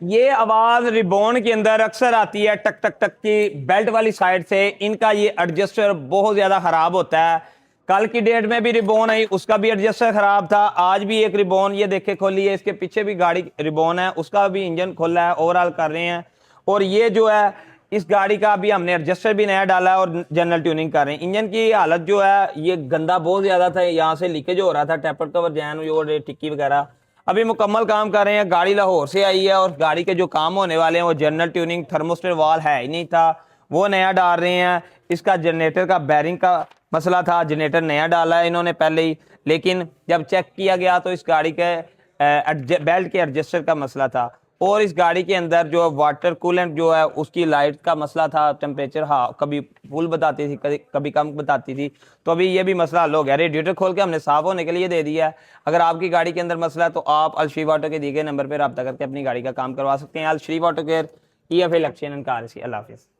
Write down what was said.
ये आवाज रिबॉन के अंदर अक्सर आती है, टक टक टक की, बेल्ट वाली साइड से। इनका ये एडजस्टर बहुत ज्यादा खराब होता है। कल की डेट में भी रिबॉन आई, उसका भी एडजस्टर खराब था। आज भी एक रिबॉन ये देखे खोली है, इसके पीछे भी गाड़ी रिबॉन है, उसका भी इंजन खोला है, ओवरऑल कर रहे हैं। और ये जो है इस गाड़ी का भी हमने एडजस्टर भी नया डाला है और जनरल ट्यूनिंग कर रहे हैं। इंजन की हालत जो है ये गंदा बहुत ज्यादा था, यहाँ से लीकेज हो रहा था, टेपर कवर जैन और टिक्की वगैरह। अभी मुकम्मल काम कर रहे हैं। गाड़ी लाहौर से आई है और गाड़ी के जो काम होने वाले हैं वो जनरल ट्यूनिंग, थर्मोस्टेट वाल है ही नहीं था, वो नया डाल रहे हैं। इसका जनरेटर का बैरिंग का मसला था, जनरेटर नया डाला है इन्होंने पहले ही, लेकिन जब चेक किया गया तो इस गाड़ी के बेल्ट के एडजस्टर का मसला था। और इस गाड़ी के अंदर जो वाटर कूलेंट जो है उसकी लाइट का मसला था, टेम्परेचर हाँ कभी फुल बताती थी, कभी कम बताती थी। तो अभी ये भी मसला हल हो गया। रेडिएटर खोल के हमने साफ होने के लिए दे दिया है। अगर आपकी गाड़ी के अंदर मसला है तो आप अल श्रीफ ऑटो के दिए गए नंबर पर रब्ता करके अपनी गाड़ी का काम करवा सकते हैं। Al Shareef auto care, EF election and car. अल्लाह हाफिज़।